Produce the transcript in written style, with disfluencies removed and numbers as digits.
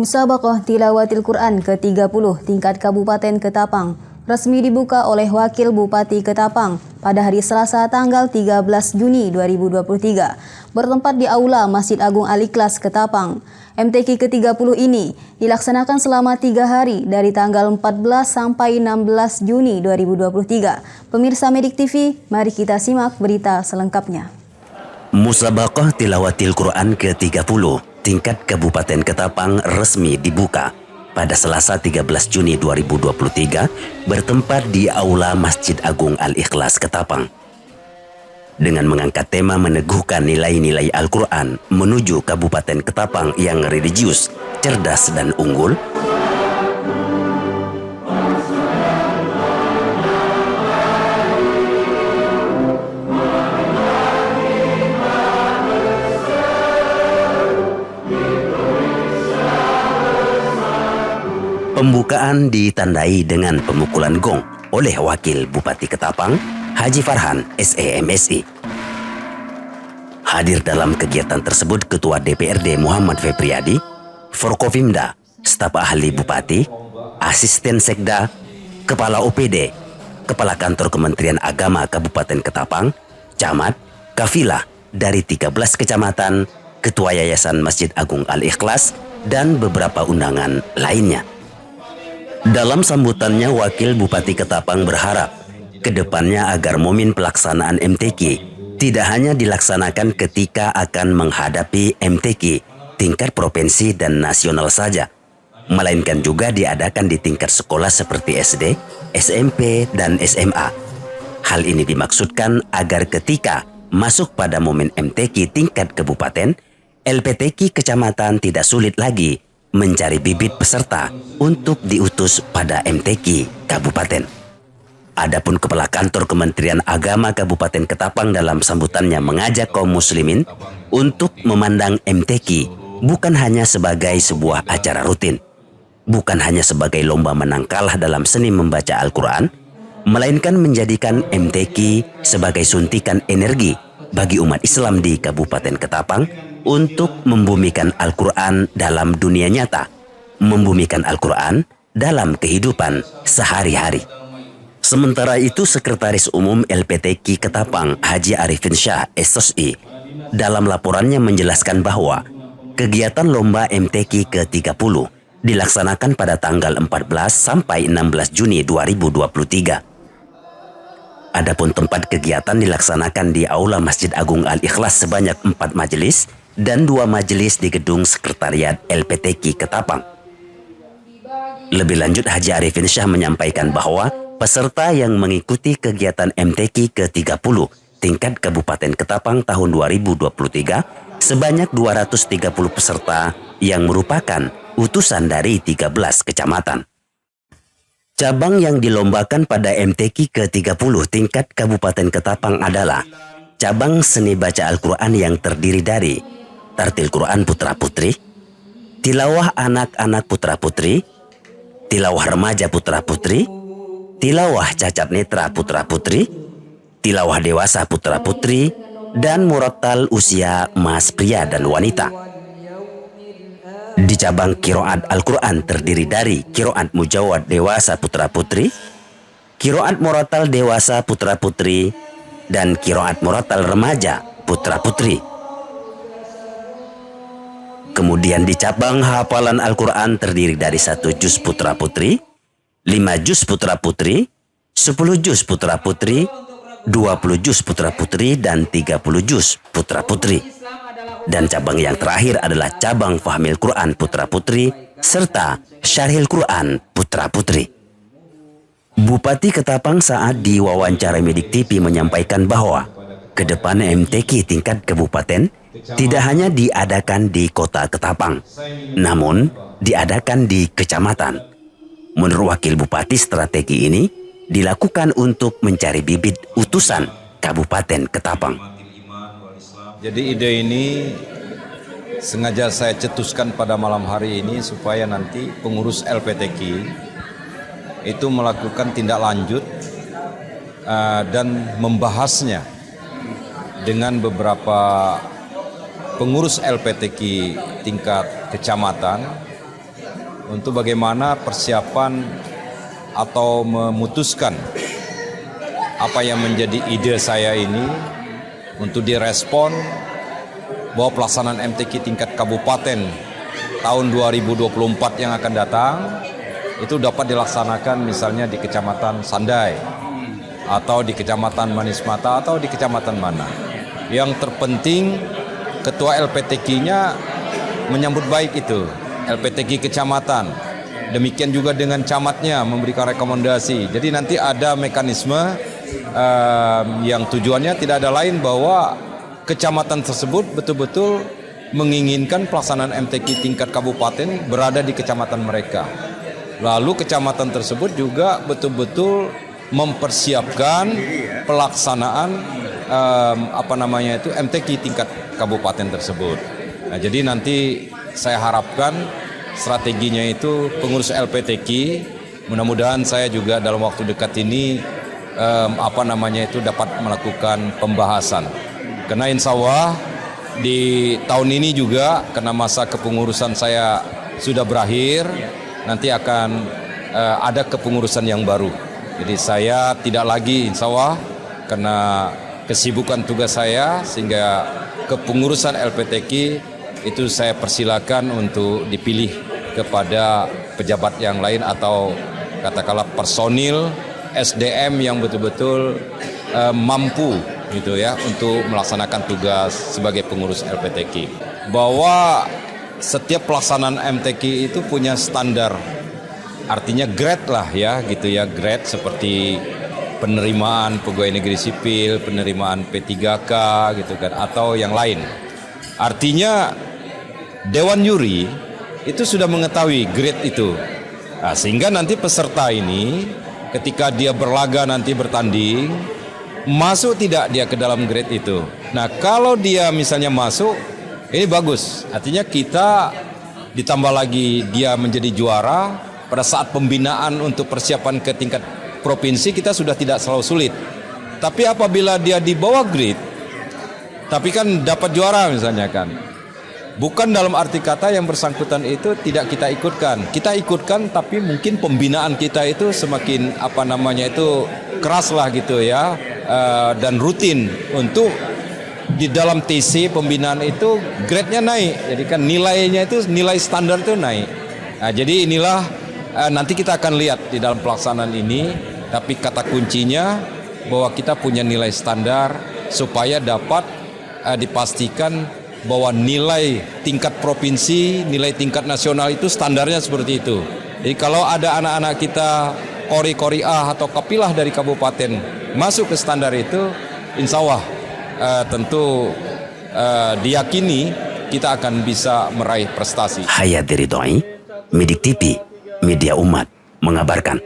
Musabaqah Tilawatil Quran ke-30 tingkat Kabupaten Ketapang resmi dibuka oleh Wakil Bupati Ketapang pada hari Selasa tanggal 13 Juni 2023 bertempat di Aula Masjid Agung Al-Ikhlas Ketapang. MTQ ke-30 ini dilaksanakan selama 3 hari dari tanggal 14 sampai 16 Juni 2023. Pemirsa Medik TV, mari kita simak berita selengkapnya. Musabaqah Tilawatil Quran ke-30 tingkat Kabupaten Ketapang resmi dibuka pada Selasa 13 Juni 2023 bertempat di Aula Masjid Agung Al-Ikhlas Ketapang. Dengan mengangkat tema meneguhkan nilai-nilai Al-Quran menuju Kabupaten Ketapang yang religius, cerdas dan unggul, pembukaan ditandai dengan pemukulan gong oleh Wakil Bupati Ketapang, Haji Farhan, SEMSI. Hadir dalam kegiatan tersebut Ketua DPRD Muhammad Febriadi, Forkopimda, staf ahli Bupati, Asisten Sekda, Kepala OPD, Kepala Kantor Kementerian Agama Kabupaten Ketapang, Camat, Kafilah dari 13 kecamatan, Ketua Yayasan Masjid Agung Al-Ikhlas, dan beberapa undangan lainnya. Dalam sambutannya, Wakil Bupati Ketapang berharap ke depannya agar momen pelaksanaan MTQ tidak hanya dilaksanakan ketika akan menghadapi MTQ tingkat provinsi dan nasional saja, melainkan juga diadakan di tingkat sekolah seperti SD, SMP, dan SMA. Hal ini dimaksudkan agar ketika masuk pada momen MTQ tingkat kabupaten, LPTQ kecamatan tidak sulit lagi mencari bibit peserta untuk diutus pada MTQ kabupaten. Adapun Kepala Kantor Kementerian Agama Kabupaten Ketapang dalam sambutannya mengajak kaum muslimin untuk memandang MTQ bukan hanya sebagai sebuah acara rutin, bukan hanya sebagai lomba menang kalah dalam seni membaca Al-Quran, melainkan menjadikan MTQ sebagai suntikan energi bagi umat Islam di Kabupaten Ketapang untuk membumikan Al-Quran dalam dunia nyata, membumikan Al-Quran dalam kehidupan sehari-hari. Sementara itu, Sekretaris Umum LPTQ Ketapang, Haji Arifin Syah, SSI, dalam laporannya menjelaskan bahwa kegiatan lomba MTQ ke-30 dilaksanakan pada tanggal 14 sampai 16 Juni 2023. Adapun tempat kegiatan dilaksanakan di Aula Masjid Agung Al-Ikhlas sebanyak 4 majelis dan 2 majelis di gedung Sekretariat LPTQ Ketapang. Lebih lanjut, Haji Arifin Syah menyampaikan bahwa peserta yang mengikuti kegiatan MTQ ke-30 tingkat Kabupaten Ketapang tahun 2023 sebanyak 230 peserta yang merupakan utusan dari 13 kecamatan. Cabang yang dilombakan pada MTQ ke-30 tingkat Kabupaten Ketapang adalah cabang seni baca Al-Quran yang terdiri dari Tartil Quran Putra-Putri, Tilawah Anak-anak Putra-Putri, Tilawah Remaja Putra-Putri, Tilawah Cacat Netra Putra-Putri, Tilawah Dewasa Putra-Putri, dan Murattal usia mas pria dan wanita. Di cabang Kiroat Al-Quran terdiri dari Kiroat Mujawad Dewasa Putra-Putri, Kiroat Murattal Dewasa Putra-Putri, dan Kiroat Murattal Remaja Putra-Putri. Kemudian di cabang hafalan Al-Quran terdiri dari 1 juz Putra-Putri, 5 juz Putra-Putri, 10 juz Putra-Putri, 20 juz Putra-Putri, dan 30 juz Putra-Putri. Dan cabang yang terakhir adalah cabang Fahmil Quran Putra-Putri serta Syarhil Quran Putra-Putri. Bupati Ketapang saat diwawancara Medik TV menyampaikan bahwa ke depan MTQ tingkat kabupaten tidak hanya diadakan di kota Ketapang, namun diadakan di kecamatan. Menurut Wakil Bupati, strategi ini dilakukan untuk mencari bibit utusan Kabupaten Ketapang. Jadi ide ini sengaja saya cetuskan pada malam hari ini supaya nanti pengurus LPTK itu melakukan tindak lanjut dan membahasnya dengan beberapa pengurus LPTK tingkat kecamatan untuk bagaimana persiapan atau memutuskan apa yang menjadi ide saya ini untuk direspon bahwa pelaksanaan MTQ tingkat kabupaten tahun 2024 yang akan datang itu dapat dilaksanakan misalnya di Kecamatan Sandai atau di Kecamatan Manis Mata atau di kecamatan mana. Yang terpenting ketua LPTK-nya menyambut baik itu, LPTK kecamatan. Demikian juga dengan camatnya memberikan rekomendasi. Jadi nanti ada mekanisme yang tujuannya tidak ada lain bahwa kecamatan tersebut betul-betul menginginkan pelaksanaan MTQ tingkat kabupaten berada di kecamatan mereka. Lalu kecamatan tersebut juga betul-betul mempersiapkan pelaksanaan MTQ tingkat kabupaten tersebut. Nah, jadi nanti saya harapkan strateginya itu pengurus LPTK, mudah-mudahan saya juga dalam waktu dekat ini dapat melakukan pembahasan. Karena insya Allah di tahun ini juga karena masa kepengurusan saya sudah berakhir, nanti akan ada kepengurusan yang baru. Jadi saya tidak lagi insya Allah karena kesibukan tugas saya sehingga kepengurusan LPTK itu saya persilakan untuk dipilih kepada pejabat yang lain atau katakanlah personil SDM yang betul-betul mampu gitu ya untuk melaksanakan tugas sebagai pengurus LPTK. Bahwa setiap pelaksanaan MTQ itu punya standar, artinya grade lah ya gitu ya, grade seperti penerimaan pegawai negeri sipil, penerimaan P3K gitu kan atau yang lain. Artinya Dewan Juri itu sudah mengetahui grade itu. Nah, sehingga nanti peserta ini ketika dia berlaga nanti bertanding, masuk tidak dia ke dalam grade itu. Nah, kalau dia misalnya masuk, ini bagus. Artinya kita ditambah lagi dia menjadi juara, pada saat pembinaan untuk persiapan ke tingkat provinsi kita sudah tidak selalu sulit. Tapi apabila dia di bawah grade, tapi kan dapat juara misalnya kan, bukan dalam arti kata yang bersangkutan itu tidak kita ikutkan. Kita ikutkan tapi mungkin pembinaan kita itu semakin keras lah gitu ya, dan rutin untuk di dalam TC pembinaan itu grade-nya naik. Jadi kan nilainya itu nilai standar itu naik. Nah, jadi inilah nanti kita akan lihat di dalam pelaksanaan ini, tapi kata kuncinya bahwa kita punya nilai standar supaya dapat dipastikan bahwa nilai tingkat provinsi, nilai tingkat nasional itu standarnya seperti itu. Jadi kalau ada anak-anak kita kori A atau kapilah dari kabupaten masuk ke standar itu, insya Allah tentu diyakini kita akan bisa meraih prestasi. Hayat Ridhoi, Midik TV, Media Umat, mengabarkan.